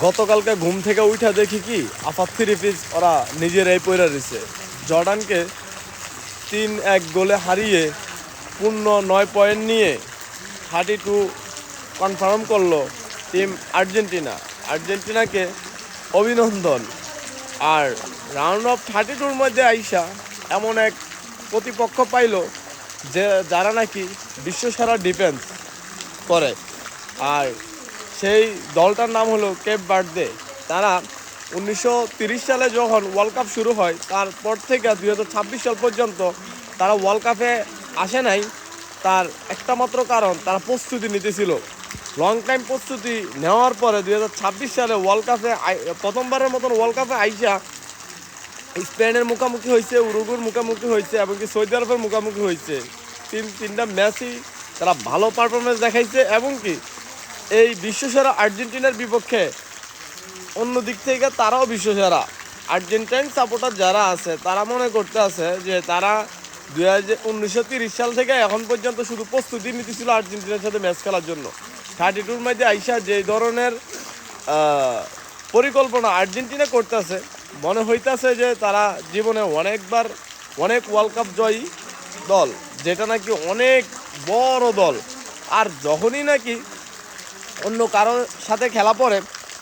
গতকালকে ঘুম থেকে উঠা দেখি কি আফাত থ্রি পিস ওরা নিজেরাই পইরা রয়েছে। জর্ডানকে 3-1 গোলে হারিয়ে পূর্ণ 9 পয়েন্ট নিয়ে 32 কনফার্ম করলো টিম আর্জেন্টিনা। আর্জেন্টিনাকে অভিনন্দন। আর রাউন্ড অফ 32-র মধ্যে আইসা এমন এক প্রতিপক্ষ পাইল যে যারা নাকি বিশ্বসেরা ডিফেন্স করে। আর সেই দলটার নাম হলো কেপ ভার্দে। তারা 1930 সালে যখন ওয়ার্ল্ড কাপ শুরু হয় তারপর থেকে 2026 সাল পর্যন্ত তারা ওয়ার্ল্ড কাপে আসে নাই। তার একটা মাত্র কারণ তারা প্রস্তুতি নিতেছিল। লং টাইম প্রস্তুতি নেওয়ার পরে 2026 সালে ওয়ার্ল্ড কাপে প্রথমবারের মতন ওয়ার্ল্ড কাপে আইসা স্পেনের মুখোমুখি হয়েছে, উরুগুর মুখোমুখি হয়েছে এবং কি সৌদি আরবের মুখোমুখি হয়েছে। তিনটা ম্যাচই তারা ভালো পারফরমেন্স দেখাইছে এবং কি এই বিশ্বসেরা আর্জেন্টিনার বিপক্ষে অন্য দিক থেকে তারাও বিশ্বসেরা। আর্জেন্টাইন সাপোর্টার যারা আছে তারা মনে করতে আছে যে তারা 1930 সাল থেকে এখন পর্যন্ত শুধু প্রস্তুতি নিতেছিল আর্জেন্টিনার সাথে ম্যাচ খেলার জন্য। 32-র মধ্যে আইসা যে ধরনের পরিকল্পনা আর্জেন্টিনা করতেছে, মনে হইতেছে যে তারা জীবনে অনেক ওয়ার্ল্ড কাপ জয়ী দল, যেটা নাকি অনেক বড় দল। আর যখনই নাকি অন্য কারোর সাথে খেলা পড়ে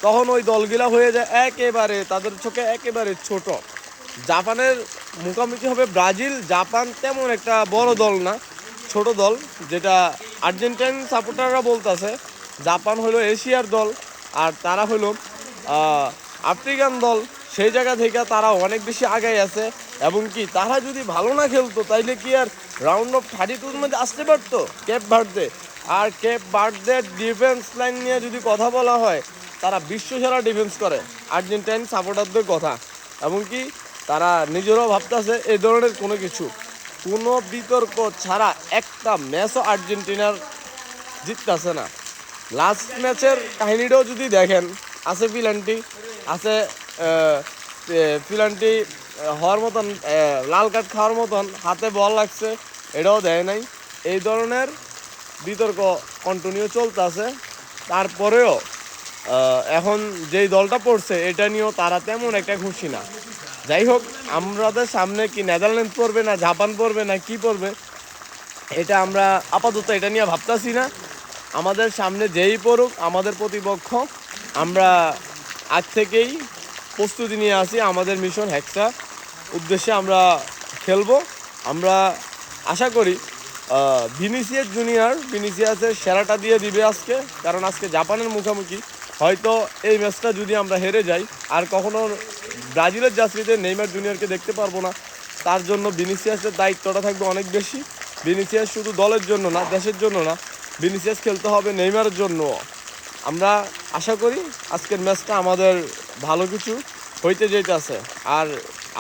তখন ওই দলগুলা হয়ে যায় একেবারে তাদের চোখে একেবারে ছোট। জাপানের মুখোমুখি হবে ব্রাজিল। জাপান তেমন একটা বড় দল না, ছোট দল, যেটা আর্জেন্টাইন সাপোর্টাররা বলতেছে জাপান হলো এশিয়ার দল আর তারা হলো আফ্রিকান দল। সেই জায়গা থেকে তারা অনেক বেশি আগায় আছে এবং কি তারা যদি ভালো না খেলতো তাইলে কি আর রাউন্ড অফ 32-র মধ্যে আসতে পারতো কেপ ভার্দে। আর কেপ ভার্দের ডিফেন্স লাইন নিয়ে যদি কথা বলা হয়, তারা বিশ্বসেরা ডিফেন্স করে আর্জেন্টাইন সাপোর্টারদের কথা। এবং কি তারা নিজেরাও ভাবতেছে এই ধরনের কোনো বিতর্ক ছাড়া একটা ম্যাচও আর্জেন্টিনার জিততেছে না। লাস্ট ম্যাচের কাহিনীটাও যদি দেখেন, আছে ফিলান্টি হওয়ার মতন, লাল কার্ড খাওয়ার মতন হাতে বল লাগছে, এটাও দেয় নাই। এই ধরনের বিতর্ক কন্টিনিউ চলতেছে। তারপরেও এখন যেই দলটা পড়ছে এটা নিয়েও তারা তেমন একটা খুশি না। যাই হোক, আমাদের সামনে কি নেদারল্যান্ড পড়বে না জাপান পড়বে না কি পড়বে এটা আমরা আপাতত এটা নিয়ে ভাবতেছি না। আমাদের সামনে যেই পড়ুক আমাদের প্রতিপক্ষ, আমরা আজ থেকেই প্রস্তুতি নিয়ে আসি আমাদের মিশন হেক্সা উদ্দেশ্যে আমরা খেলবো। আমরা আশা করি ভিনিসিয়াসের সেরাটা দিয়ে দিবে আজকে, কারণ আজকে জাপানের মুখোমুখি। হয়তো এই ম্যাচটা যদি আমরা হেরে যাই আর কখনো ব্রাজিলের জার্সিতে নেইমার জুনিয়রকে দেখতে পারবো না। তার জন্য ভিনিসিয়াসের দায়িত্বটা থাকবে অনেক বেশি। ভিনিসিয়াস শুধু দলের জন্য না, দেশের জন্য না, ভিনিসিয়াস খেলতে হবে নেইমারের জন্য। আমরা আশা করি আজকের ম্যাচটা আমাদের ভালো কিছু হইতে যেতেছে। আর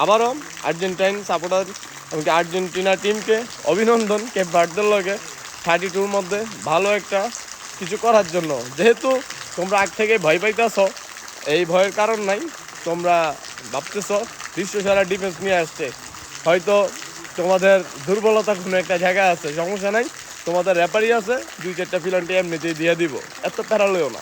আবারও আর্জেন্টাইন সাপোর্টার এমনকি আর্জেন্টিনা টিমকে অভিনন্দন কেপ ভার্দের লগে 32-র মধ্যে ভালো একটা কিছু করার জন্য। যেহেতু তোমরা আগ থেকে ভয় পাইতেছ, এই ভয়ের কারণ নাই। তোমরা ভাবতেছ বিশ্বসেরা ডিফেন্স নিয়ে আসছে, হয়তো তোমাদের দুর্বলতা কোনো একটা জায়গায় আছে, সমস্যা নাই, তোমাদের রেফারি আছে, 2-4টা পেনাল্টি এমনিতেই দিয়ে দিব, এত প্যারালেও না।